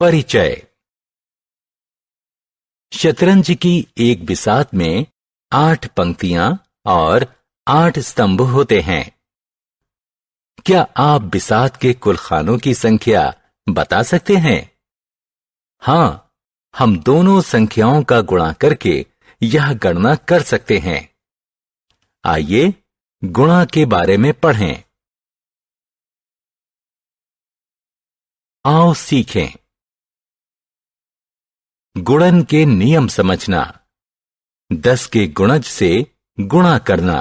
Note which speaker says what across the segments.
Speaker 1: परिचय। शतरंज की एक बिसात में 8 पंक्तियां और 8 स्तंभ होते हैं। क्या आप बिसात के कुल खानों की संख्या बता सकते हैं? हां, हम दोनों संख्याओं का गुणा करके यह गणना कर सकते हैं। आइए गुणा के बारे में पढ़ें। आओ सीखें। गुणन के नियम समझना। 10 के गुणज से गुणा करना।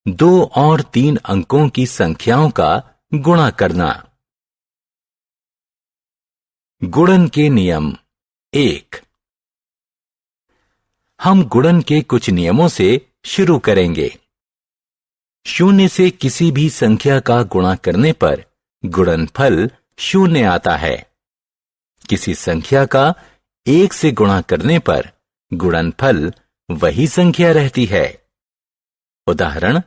Speaker 1: 2 और 3 अंकों की संख्याओं का गुणा करना। गुणन के नियम 1। हम गुणन के कुछ नियमों से शुरू करेंगे। 0 से किसी भी संख्या का गुणा करने पर गुणनफल 0 आता है। किसी संख्या का 1 से गुणा करने पर गुणनफल वही संख्या रहती है। उदाहरण,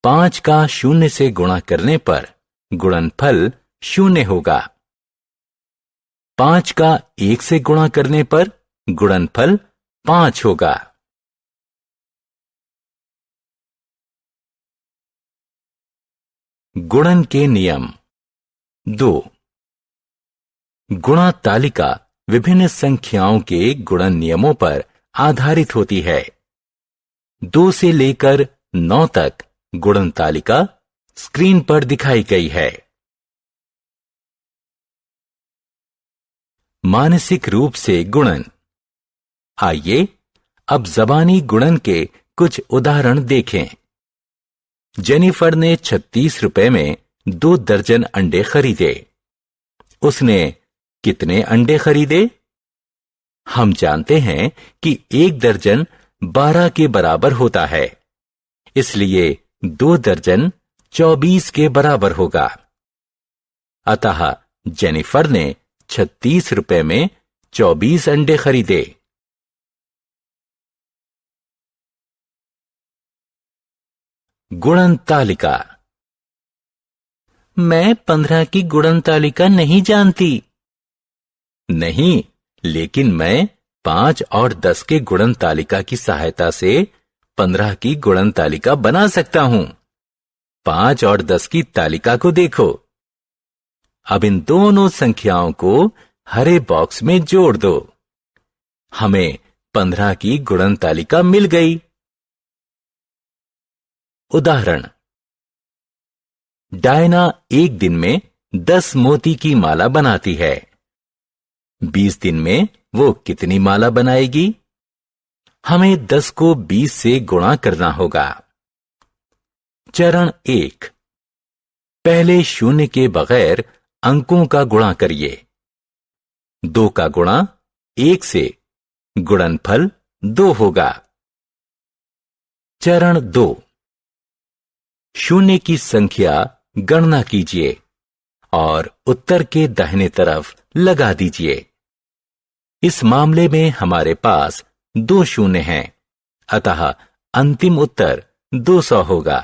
Speaker 1: 5 का 0 से गुणा करने पर गुणनफल 0 होगा। 5 का 1 से गुणा करने पर गुणनफल 5 होगा। गुणन के नियम 2। गुणा तालिका विभिन्न संख्याओं के गुणन नियमों पर आधारित होती है। 2 से लेकर 9 तक गुणन तालिका स्क्रीन पर दिखाई गई है। मानसिक रूप से गुणन। आइए अब जबानी गुणन के कुछ उदाहरण देखें। जेनिफर ने 36 रुपए में 2 दर्जन अंडे खरीदे। उसने कितने अंडे खरीदे? हम जानते हैं कि 1 दर्जन 12 के बराबर होता है, इसलिए 2 दर्जन 24 के बराबर होगा। अतः जेनिफर ने 36 रुपए में 24 अंडे खरीदे। गुणन तालिका। मैं 15 की गुणन तालिका नहीं जानती। नहीं, लेकिन मैं 5 और 10 के गुणन तालिका की सहायता से 15 की गुणन तालिका बना सकता हूं। 5 और 10 की तालिका को देखो। अब इन दोनों संख्याओं को हरे बॉक्स में जोड़ दो। हमें 15 की गुणन तालिका मिल गई। उदाहरण, डायना एक दिन में 10 मोती की माला बनाती है। 20 दिन में वो कितनी माला बनाएगी? हमें 10 को 20 से गुणा करना होगा। चरण 1। पहले 0 के बगैर अंकों का गुणा करिए। 2 का गुणा 1 से, गुणनफल 2 होगा। चरण 2। 0 की संख्या गणना कीजिए और उत्तर के दाहिने तरफ लगा दीजिए। इस मामले में हमारे पास 2 0 हैं, अतः अंतिम उत्तर 200 होगा।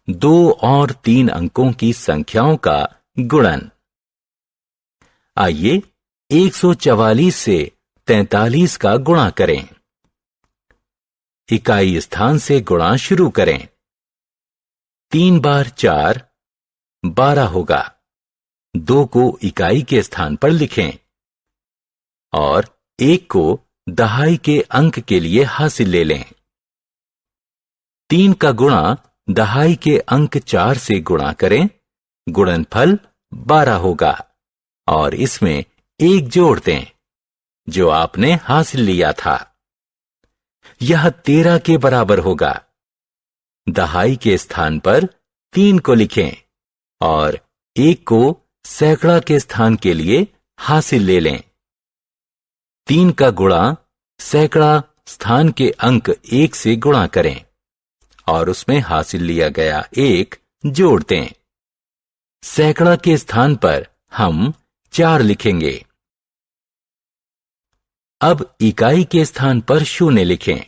Speaker 1: 2 और 3 अंकों की संख्याओं का गुणन। आइए 144 से 43 का गुणा करें। इकाई स्थान से गुणा शुरू करें। 3 बार 4 12 होगा। 2 को इकाई के स्थान पर लिखें और 1 को दहाई के अंक के लिए हासिल ले लें। 3 का गुणा दहाई के अंक 4 से गुणा करें। गुणनफल 12 होगा और इसमें 1 जोड़ दें जो आपने हासिल लिया था। यह 13 के बराबर होगा। दहाई के स्थान पर 3 को लिखें और 1 को सैकड़ा के स्थान के लिए हासिल ले लें। 3 का गुणा सैकड़ा स्थान के अंक 1 से गुणा करें और उसमें हासिल लिया गया 1 जोड़ दें। सैकड़ा के स्थान पर हम 4 लिखेंगे। अब इकाई के स्थान पर 0 लिखें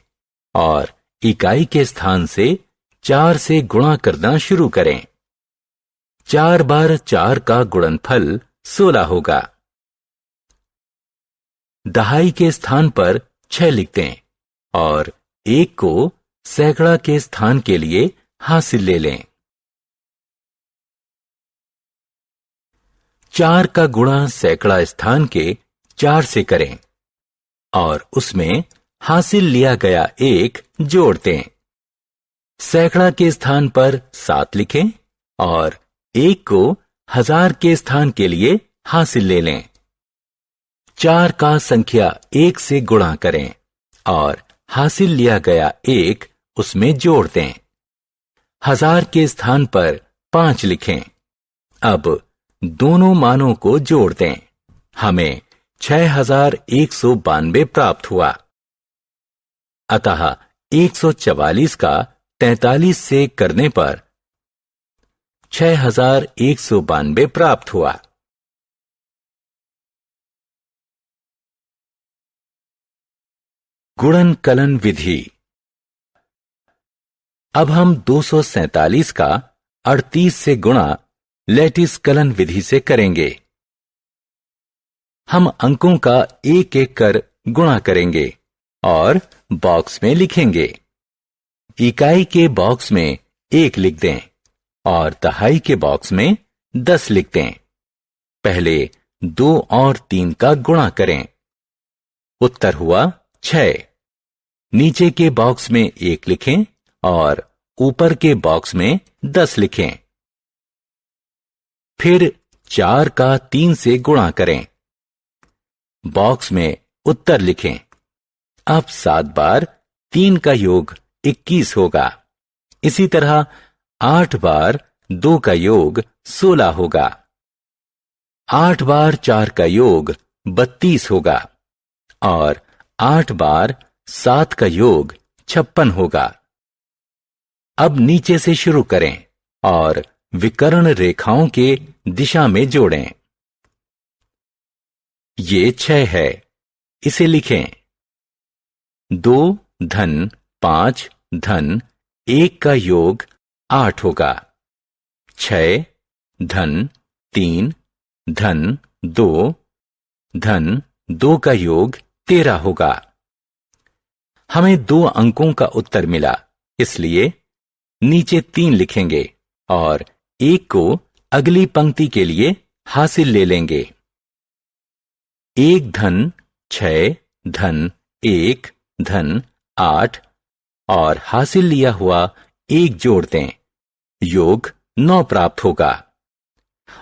Speaker 1: और इकाई के स्थान से 4 से गुणा करना शुरू करें। 4 बार 4 का गुणनफल 16 होगा। दहाई के स्थान पर 6 लिख दें और 1 को सैकड़ा के स्थान के लिए हासिल ले लें। 4 का गुणा सैकड़ा स्थान के 4 से करें और उसमें हासिल लिया गया 1 जोड़ दें। सैकड़ा के स्थान पर 7 लिखें और 1 को 1000 के स्थान के लिए हासिल ले लें। 4 का संख्या 1 से गुणा करें और हासिल लिया गया 1 उसमें जोड़ दें। 1000 के स्थान पर 5 लिखें। अब दोनों मानों को जोड़ दें। हमें 6192 प्राप्त हुआ। अतः 144 का 43 से करने पर 6192 प्राप्त हुआ। गुणन कलन विधि। अब हम 247 का 38 से गुणा लैटिस कलन विधि से करेंगे। हम अंकों का एक एक कर गुणा करेंगे और बॉक्स में लिखेंगे। इकाई के बॉक्स में 1 लिख दें और दहाई के बॉक्स में 10 लिख दें। पहले 2 और 3 का गुणा करें। उत्तर हुआ 6। नीचे के बॉक्स में 1 लिखें और ऊपर के बॉक्स में 10 लिखें। फिर 4 का 3 से गुणा करें। बॉक्स में उत्तर लिखें। अब 7 बार 3 का योग 21 होगा। इसी तरह 8 बार 2 का योग 16 होगा। 8 बार 4 का योग 32 होगा और 8 बार 7 का योग 56 होगा। अब नीचे से शुरू करें और विकर्ण रेखाओं के दिशा में जोड़ें। ये 6 है, इसे लिखें। 2 धन 5 धन 1 का योग 8 होगा। 6 धन 3 धन 2 धन 2 का योग 13 होगा। हमें 2 अंकों का उत्तर मिला, इसलिए नीचे 3 लिखेंगे और 1 को अगली पंक्ति के लिए हासिल ले लेंगे। 1 धन 6 धन 1 धन 8 और हासिल लिया हुआ 1 जोड़ दें। योग 9 प्राप्त होगा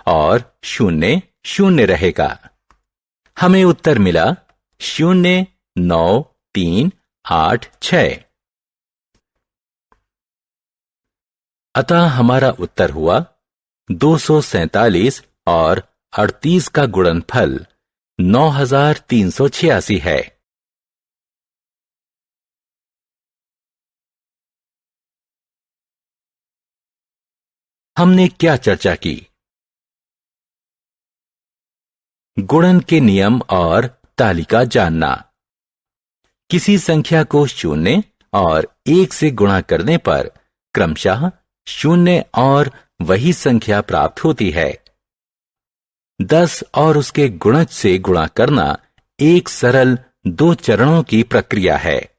Speaker 1: और 0 0 रहेगा। हमें उत्तर मिला 0 9 3 8 6। अतः हमारा उत्तर हुआ 247 और 38 का गुणनफल 9386 है। हमने क्या चर्चा की? गुणन के नियम और तालिका जानना। किसी संख्या को 0 और 1 से गुणा करने पर क्रमशः 0 और वही संख्या प्राप्त होती है। 10 और उसके गुणज से गुणा करना एक सरल 2 चरणों की प्रक्रिया है।